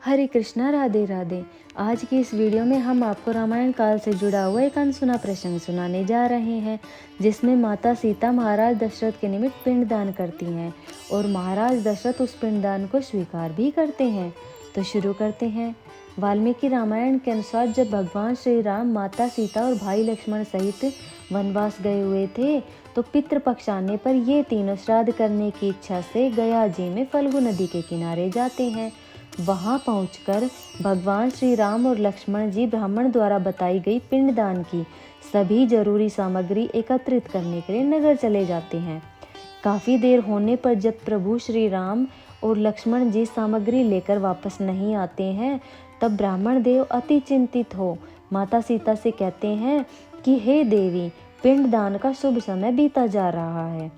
हरे कृष्णा, राधे राधे। आज की इस वीडियो में हम आपको रामायण काल से जुड़ा हुआ एक अनसुना प्रसंग सुनाने जा रहे हैं, जिसमें माता सीता महाराज दशरथ के निमित्त पिंडदान करती हैं और महाराज दशरथ उस पिंडदान को स्वीकार भी करते हैं। तो शुरू करते हैं। वाल्मीकि रामायण के अनुसार जब भगवान श्री राम माता सीता और भाई लक्ष्मण सहित वनवास गए हुए थे, तो पितृपक्ष आने पर ये तीनों श्राद्ध करने की इच्छा से गया जी में फल्गु नदी के किनारे जाते हैं। वहां पहुंचकर भगवान श्री राम और लक्ष्मण जी ब्राह्मण द्वारा बताई गई पिंडदान की सभी जरूरी सामग्री एकत्रित करने के लिए नगर चले जाते हैं। काफी देर होने पर जब प्रभु श्री राम और लक्ष्मण जी सामग्री लेकर वापस नहीं आते हैं, तब ब्राह्मण देव अति चिंतित हो माता सीता से कहते हैं कि हे देवी, पिंडदान का शुभ समय बीता जा रहा है।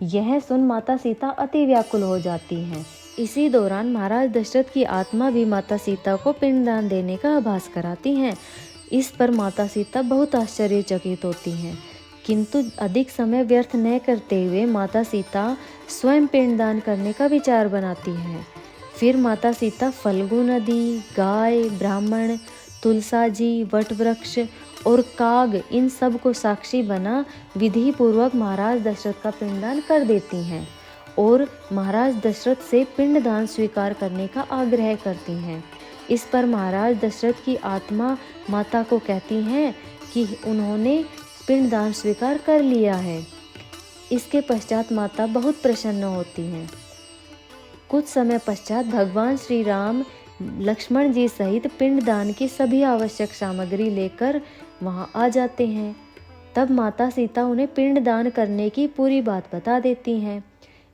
यह सुन माता सीता अति व्याकुल हो जाती हैं। इसी दौरान महाराज दशरथ की आत्मा भी माता सीता को पिंडदान देने का आभास कराती हैं। इस पर माता सीता बहुत आश्चर्यचकित होती हैं, किंतु अधिक समय व्यर्थ न करते हुए माता सीता स्वयं पिंडदान करने का विचार बनाती हैं। फिर माता सीता फल्गु नदी, गाय, ब्राह्मण, तुलसाजी, वटवृक्ष और काग, इन सब को साक्षी बना विधि पूर्वक महाराज दशरथ का पिंडदान कर देती हैं और महाराज दशरथ से पिंडदान स्वीकार करने का आग्रह करती हैं। इस पर महाराज दशरथ की आत्मा माता को कहती हैं कि उन्होंने पिंडदान स्वीकार कर लिया है। इसके पश्चात माता बहुत प्रसन्न होती हैं। कुछ समय पश्चात भगवान श्री राम लक्ष्मण जी सहित पिंडदान की सभी आवश्यक सामग्री लेकर वहां आ जाते हैं। तब माता सीता उन्हें पिंडदान करने की पूरी बात बता देती हैं।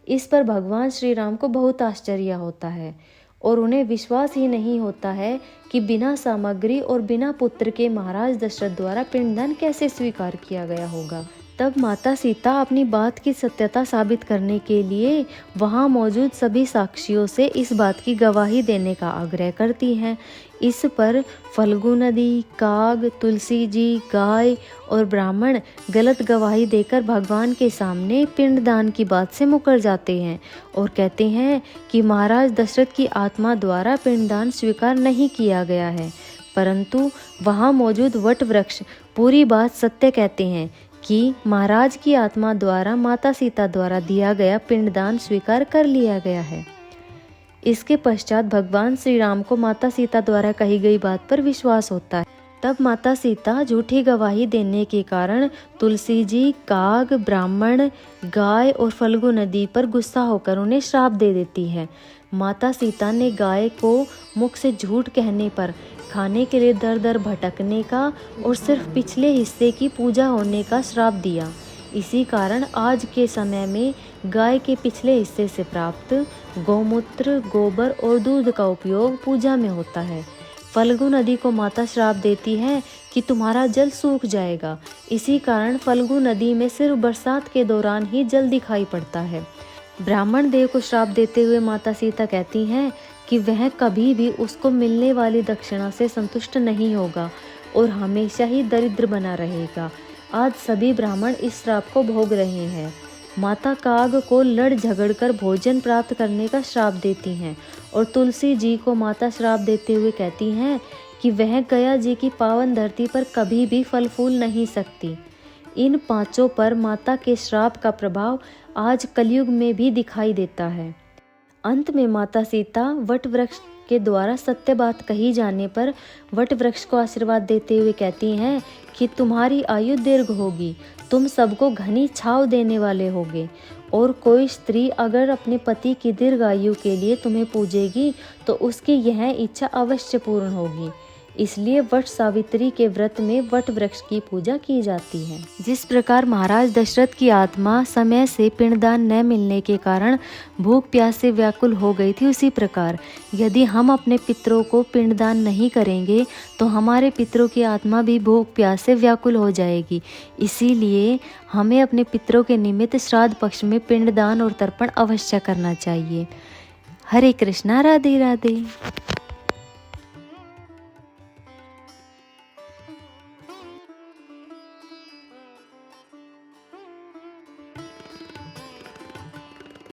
इस पर भगवान श्री राम को बहुत आश्चर्य होता है और उन्हें विश्वास ही नहीं होता है कि बिना सामग्री और बिना पुत्र के महाराज दशरथ द्वारा पिंडदान कैसे स्वीकार किया गया होगा। तब माता सीता अपनी बात की सत्यता साबित करने के लिए वहां मौजूद सभी साक्षियों से इस बात की गवाही देने का आग्रह करती हैं। इस पर फल्गु नदी, काग, तुलसी जी, गाय और ब्राह्मण गलत गवाही देकर भगवान के सामने पिंडदान की बात से मुकर जाते हैं और कहते हैं कि महाराज दशरथ की आत्मा द्वारा पिंडदान स्वीकार नहीं किया गया है, परंतु वहां मौजूद वट वृक्ष पूरी बात सत्य कहते हैं कि महाराज की आत्मा द्वारा माता सीता द्वारा दिया गया पिंडदान स्वीकार कर लिया गया है। इसके पश्चात भगवान श्री राम को माता सीता द्वारा कही गई बात पर विश्वास होता है। तब माता सीता झूठी गवाही देने के कारण तुलसी जी, काग, ब्राह्मण, गाय और फल्गु नदी पर गुस्सा होकर उन्हें श्राप दे देती है। माता सीता ने गाय को मुख से झूठ कहने पर, खाने के लिए दर दर भटकने का और सिर्फ पिछले हिस्से की पूजा होने का श्राप दिया। इसी कारण आज के समय में गाय के पिछले हिस्से से प्राप्त गौमूत्र, गोबर और दूध का उपयोग पूजा में होता है। फल्गु नदी को माता श्राप देती है कि तुम्हारा जल सूख जाएगा। इसी कारण फल्गु नदी में सिर्फ बरसात के दौरान ही जल दिखाई पड़ता है। ब्राह्मण देव को श्राप देते हुए माता सीता कहती हैं कि वह कभी भी उसको मिलने वाली दक्षिणा से संतुष्ट नहीं होगा और हमेशा ही दरिद्र बना रहेगा। आज सभी ब्राह्मण इस श्राप को भोग रहे हैं। माता काग को लड़ झगड़ कर भोजन प्राप्त करने का श्राप देती हैं और तुलसी जी को माता श्राप देते हुए कहती हैं कि वह गया जी की पावन धरती पर कभी भी फल फूल नहीं सकती। इन पांचों पर माता के श्राप का प्रभाव आज कलयुग में भी दिखाई देता है। अंत में माता सीता वट वृक्ष के द्वारा सत्य बात कही जाने पर वट वृक्ष को आशीर्वाद देते हुए कहती हैं कि तुम्हारी आयु दीर्घ होगी, तुम सबको घनी छाव देने वाले होगे और कोई स्त्री अगर अपने पति की दीर्घ आयु के लिए तुम्हें पूजेगी तो उसकी यह इच्छा अवश्य पूर्ण होगी। इसलिए वट सावित्री के व्रत में वट वृक्ष की पूजा की जाती है। जिस प्रकार महाराज दशरथ की आत्मा समय से पिंडदान न मिलने के कारण भूख प्यास से व्याकुल हो गई थी, उसी प्रकार यदि हम अपने पितरों को पिंडदान नहीं करेंगे तो हमारे पितरों की आत्मा भी भूख प्यास से व्याकुल हो जाएगी। इसीलिए हमें अपने पितरों के निमित्त श्राद्ध पक्ष में पिंडदान और तर्पण अवश्य करना चाहिए। हरे कृष्णा, राधे राधे।